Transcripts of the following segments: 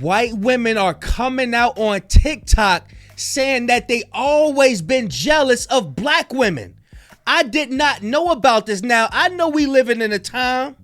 white women are coming out on TikTok saying that they always been jealous of black women. I did not know about this. Now, I know we living in a time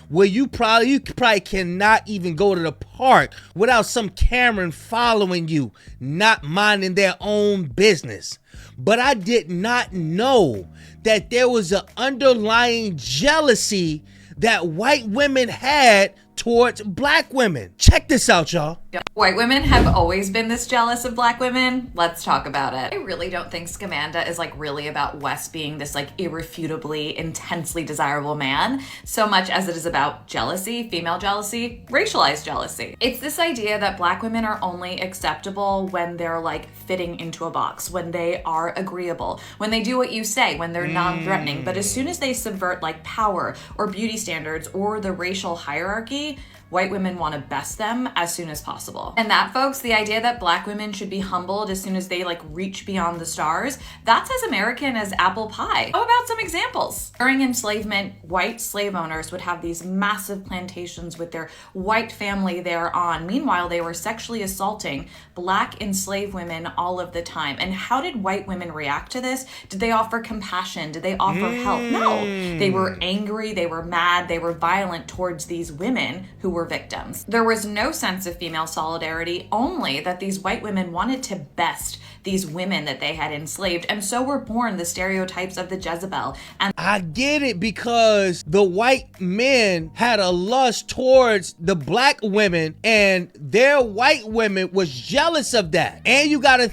where you probably cannot even go to the park without some Karen following you, not minding their own business. But I did not know that there was an underlying jealousy that white women had towards black women. Check this out, y'all. White women have always been this jealous of black women. Let's talk about it. I really don't think Scamanda is like really about Wes being this like irrefutably, intensely desirable man, so much as it is about jealousy, female jealousy, racialized jealousy. It's this idea that black women are only acceptable when they're like fitting into a box, when they are agreeable, when they do what you say, when they're non-threatening. But as soon as they subvert like power or beauty standards or the racial hierarchy, white women want to best them as soon as possible. And that, folks, the idea that black women should be humbled as soon as they like reach beyond the stars, that's as American as apple pie. How about some examples? During enslavement, white slave owners would have these massive plantations with their white family there on. Meanwhile, they were sexually assaulting black enslaved women all of the time. And how did white women react to this? Did they offer compassion? Did they offer help? No. They were angry, they were mad, they were violent towards these women who were victims. There was no sense of female solidarity, only that these white women wanted to best these women that they had enslaved, and so were born the stereotypes of the Jezebel. And I get it, because the white men had a lust towards the black women, and their white women was jealous of that. And you gotta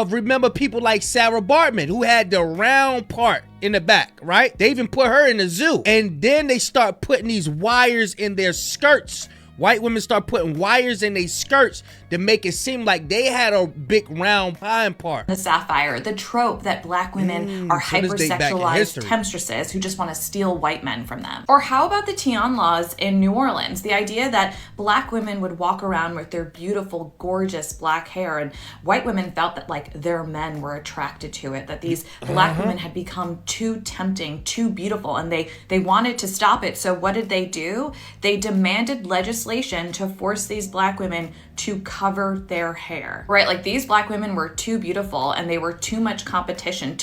remember people like Sarah Bartman, who had the round part in the back, right? They even put her in the zoo. And then they start putting these wires in their skirts. White women start putting wires in their skirts to make it seem like they had a big round pine part. The sapphire, the trope that black women are hypersexualized temptresses who just want to steal white men from them. Or how about the Tian laws in New Orleans? The idea that black women would walk around with their beautiful, gorgeous black hair, and white women felt that like their men were attracted to it, that these black women had become too tempting, too beautiful, and they wanted to stop it. So what did they do? They demanded legislation to force these black women to cover their hair, right? Like these black women were too beautiful and they were too much competition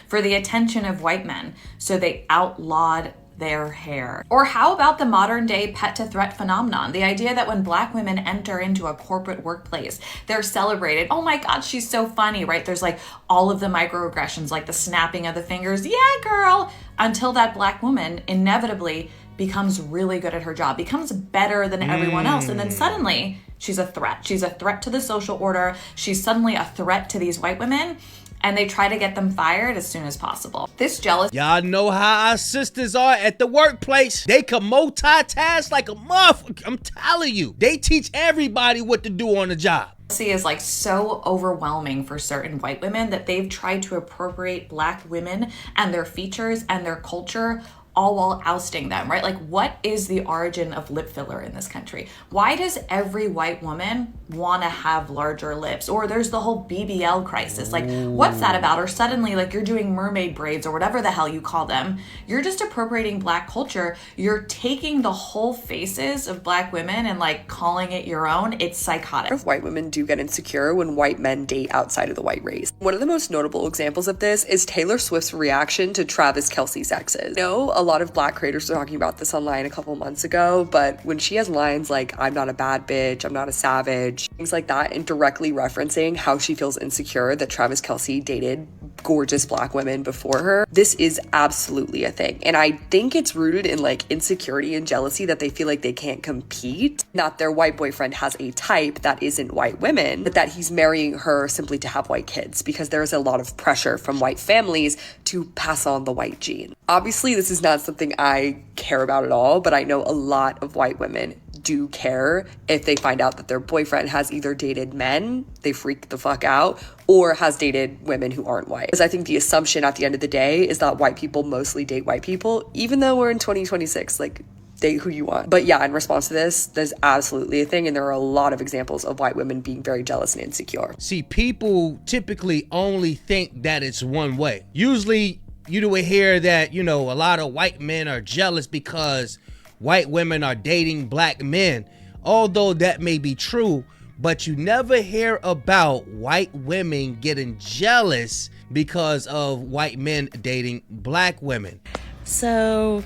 for the attention of white men. So they outlawed their hair. Or how about the modern day pet to threat phenomenon? The idea that when black women enter into a corporate workplace, they're celebrated. Oh my God, she's so funny, right? There's like all of the microaggressions, like the snapping of the fingers. Yeah, girl. Until that black woman inevitably becomes really good at her job, becomes better than everyone else. And then suddenly she's a threat. She's a threat to the social order. She's suddenly a threat to these white women. And they try to get them fired as soon as possible. This jealousy. Y'all know how our sisters are at the workplace. They can multitask like a motherfucker. I'm telling you, they teach everybody what to do on the job. Is like so overwhelming for certain white women that they've tried to appropriate black women and their features and their culture, all while ousting them, right? Like, what is the origin of lip filler in this country? Why does every white woman want to have larger lips? Or there's the whole BBL crisis. Like, what's that about? Or suddenly, like, you're doing mermaid braids or whatever the hell you call them. You're just appropriating black culture. You're taking the whole faces of black women and like calling it your own. It's psychotic. White women do get insecure when white men date outside of the white race. One of the most notable examples of this is Taylor Swift's reaction to Travis Kelce's exes. A lot of black creators were talking about this online a couple months ago, but when she has lines like, I'm not a bad bitch, I'm not a savage, things like that, and directly referencing how she feels insecure that Travis Kelce dated gorgeous black women before her, this is absolutely a thing. And I think it's rooted in like insecurity and jealousy that they feel like they can't compete, not their white boyfriend has a type that isn't white women, but that he's marrying her simply to have white kids, because there's a lot of pressure from white families to pass on the white gene. Obviously, this is not something I care about at all, but I know a lot of white women do care if they find out that their boyfriend has either dated men, they freak the fuck out, or has dated women who aren't white. Because I think the assumption at the end of the day is that white people mostly date white people, even though we're in 2026, like, date who you want. But yeah, in response to this, there's absolutely a thing, and there are a lot of examples of white women being very jealous and insecure. See, people typically only think that it's one way. Usually, you would hear that, a lot of white men are jealous because white women are dating black men. although that may be true, but you never hear about white women getting jealous because of white men dating black women. So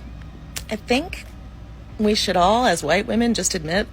I think we should all, as white women, just admit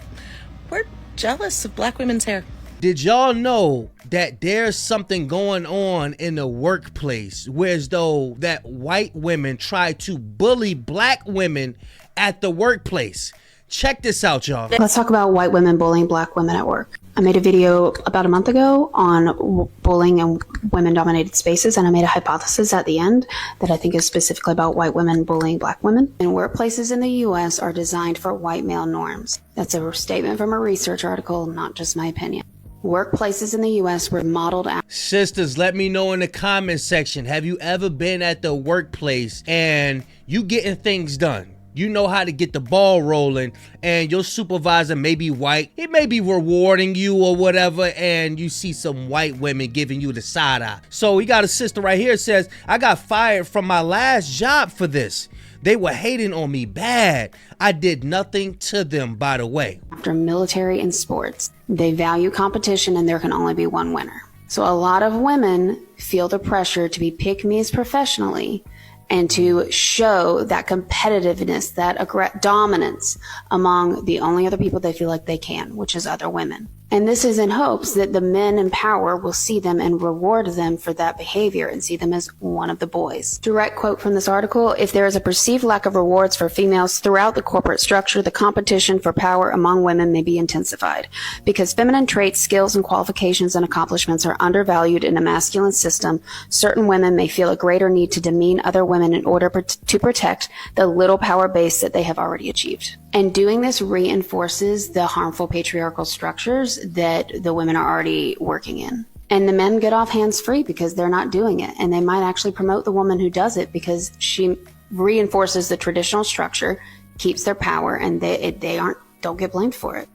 we're jealous of black women's hair. Did y'all know that there's something going on in the workplace whereas though that white women try to bully black women at the workplace? Check this out, y'all. Let's talk about white women bullying black women at work. I made a video about a month ago on bullying in women-dominated spaces, and I made a hypothesis at the end that I think is specifically about white women bullying black women. And workplaces in the U.S. are designed for white male norms. That's a statement from a research article, not just my opinion. Workplaces in the U.S. were modeled after. Sisters, let me know in the comment section, have you ever been at the workplace and you getting things done? You know how to get the ball rolling, and your supervisor may be white. He may be rewarding you or whatever, and you see some white women giving you the side eye. So we got a sister right here says, I got fired from my last job for this. They were hating on me bad. I did nothing to them, by the way. After military and sports, they value competition, and there can only be one winner. So a lot of women feel the pressure to be pick-me's professionally and to show that competitiveness, that dominance among the only other people they feel like they can, which is other women. And this is in hopes that the men in power will see them and reward them for that behavior and see them as one of the boys. Direct quote from this article: if there is a perceived lack of rewards for females throughout the corporate structure, the competition for power among women may be intensified. Because feminine traits, skills, and qualifications and accomplishments are undervalued in a masculine system, certain women may feel a greater need to demean other women in order to protect the little power base that they have already achieved. And doing this reinforces the harmful patriarchal structures that the women are already working in. And the men get off hands-free because they're not doing it. And they might actually promote the woman who does it because she reinforces the traditional structure, keeps their power, and they don't get blamed for it.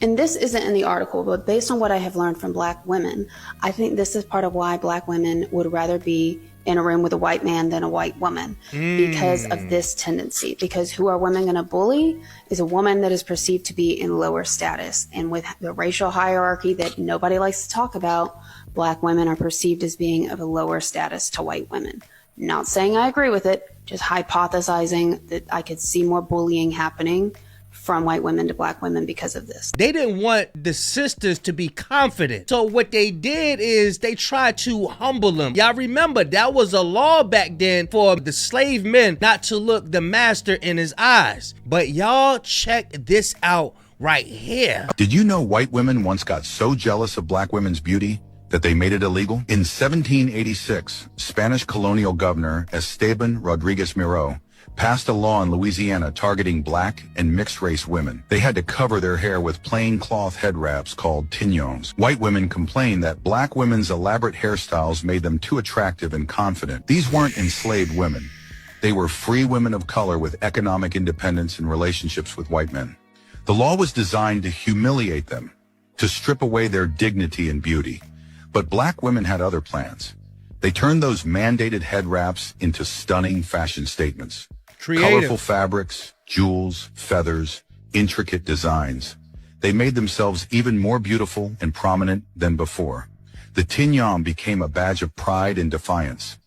And this isn't in the article, but based on what I have learned from black women, I think this is part of why black women would rather be in a room with a white man than a white woman because of this tendency. Because who are women going to bully is a woman that is perceived to be in lower status. And with the racial hierarchy that nobody likes to talk about, black women are perceived as being of a lower status to white women. Not saying I agree with it, just hypothesizing that I could see more bullying happening from white women to black women because of this. They didn't want the sisters to be confident. So what they did is they tried to humble them. Y'all remember that was a law back then for the slave men not to look the master in his eyes. But y'all check this out right here. Did you know white women once got so jealous of black women's beauty that they made it illegal? In 1786, Spanish colonial governor Esteban Rodriguez Miró passed a law in Louisiana targeting black and mixed-race women. They had to cover their hair with plain cloth head wraps called tignons. White women complained that black women's elaborate hairstyles made them too attractive and confident. These weren't enslaved women. They were free women of color with economic independence and relationships with white men. The law was designed to humiliate them, to strip away their dignity and beauty. But black women had other plans. They turned those mandated head wraps into stunning fashion statements. Creative. Colorful fabrics, jewels, feathers, intricate designs. They made themselves even more beautiful and prominent than before. The tignon became a badge of pride and defiance.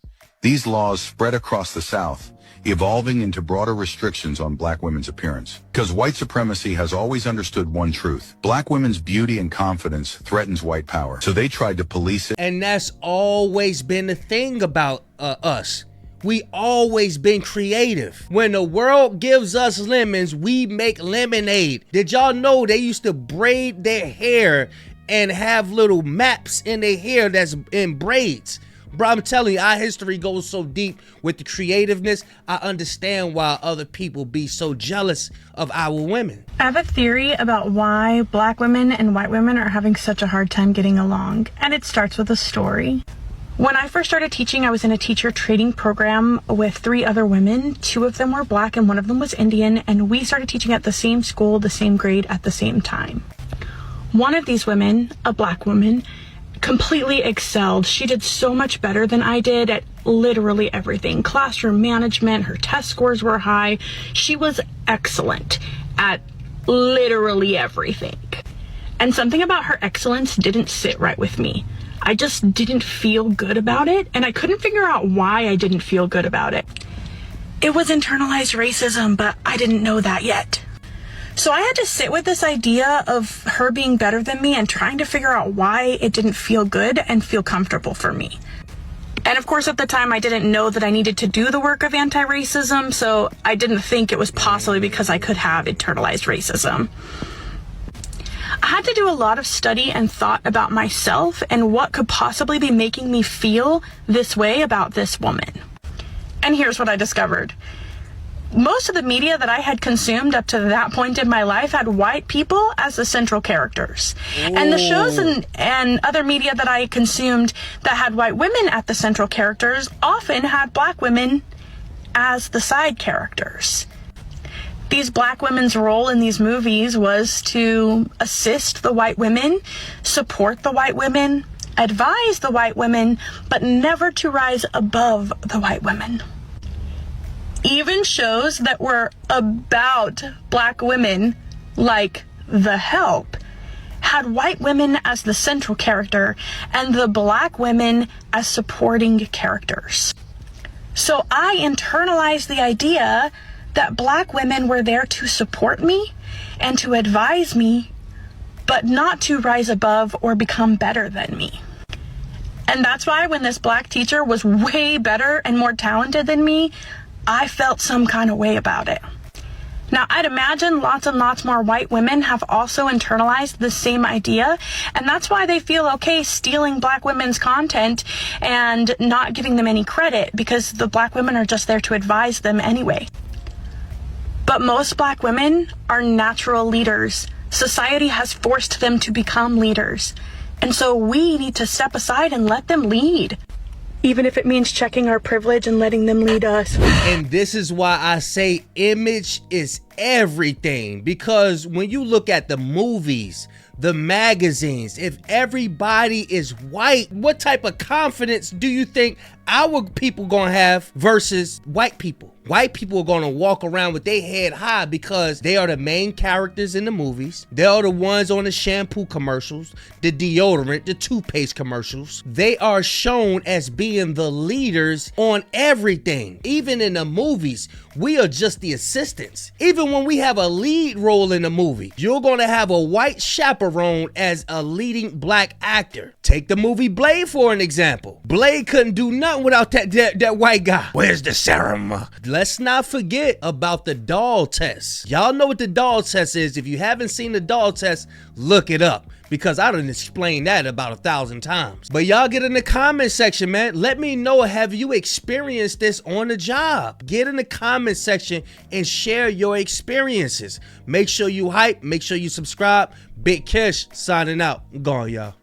These laws spread across the South, evolving into broader restrictions on black women's appearance. Because white supremacy has always understood one truth: black women's beauty and confidence threatens white power. So they tried to police it. And that's always been the thing about us. We always been creative. When the world gives us lemons, we make lemonade. Did y'all know they used to braid their hair and have little maps in their hair that's in braids? Bro, I'm telling you, our history goes so deep with the creativeness. I understand why other people be so jealous of our women. I have a theory about why black women and white women are having such a hard time getting along, and it starts with a story. When I first started teaching, I was in a teacher training program with 3 other women. 2 of them were black and 1 of them was Indian, and we started teaching at the same school, the same grade, at the same time. One of these women, a black woman, completely excelled. She did so much better than I did at literally everything. Classroom management, her test scores were high. She was excellent at literally everything. And something about her excellence didn't sit right with me. I just didn't feel good about it, and I couldn't figure out why I didn't feel good about it. It was internalized racism, but I didn't know that yet. So I had to sit with this idea of her being better than me and trying to figure out why it didn't feel good and feel comfortable for me. And of course, at the time, I didn't know that I needed to do the work of anti-racism, so I didn't think it was possibly because I could have internalized racism. I had to do a lot of study and thought about myself and what could possibly be making me feel this way about this woman. And here's what I discovered. Most of the media that I had consumed up to that point in my life had white people as the central characters. Ooh. And the shows and other media that I consumed that had white women at the central characters often had black women as the side characters. These black women's role in these movies was to assist the white women, support the white women, advise the white women, but never to rise above the white women. Even shows that were about black women, like The Help, had white women as the central character and the black women as supporting characters. So I internalized the idea that black women were there to support me and to advise me, but not to rise above or become better than me. And that's why when this black teacher was way better and more talented than me, I felt some kind of way about it. Now, I'd imagine lots and lots more white women have also internalized the same idea, and that's why they feel okay stealing black women's content and not giving them any credit, because the black women are just there to advise them anyway. But most black women are natural leaders. Society has forced them to become leaders. And so we need to step aside and let them lead. Even if it means checking our privilege and letting them lead us. And this is why I say image is everything. Because when you look at the movies, the magazines, if everybody is white, what type of confidence do you think our people gonna have versus white people? White people are gonna walk around with their head high because they are the main characters in the movies. They are the ones on the shampoo commercials, the deodorant, the toothpaste commercials. They are shown as being the leaders on everything. Even in the movies, we are just the assistants. Even when we have a lead role in the movie, you're gonna have a white chaperone as a leading black actor. Take the movie Blade for an example. Blade couldn't do nothing without that white guy. Where's the serum? Let's not forget about the doll test. Y'all know what the doll test is. If you haven't seen the doll test, look it up, because I done explained that about 1,000 times. But y'all get in the comment section, man. Let me know, have you experienced this on the job? Get in the comment section and share your experiences. Make sure you hype. Make sure you subscribe. Big Kish signing out. Gone, y'all.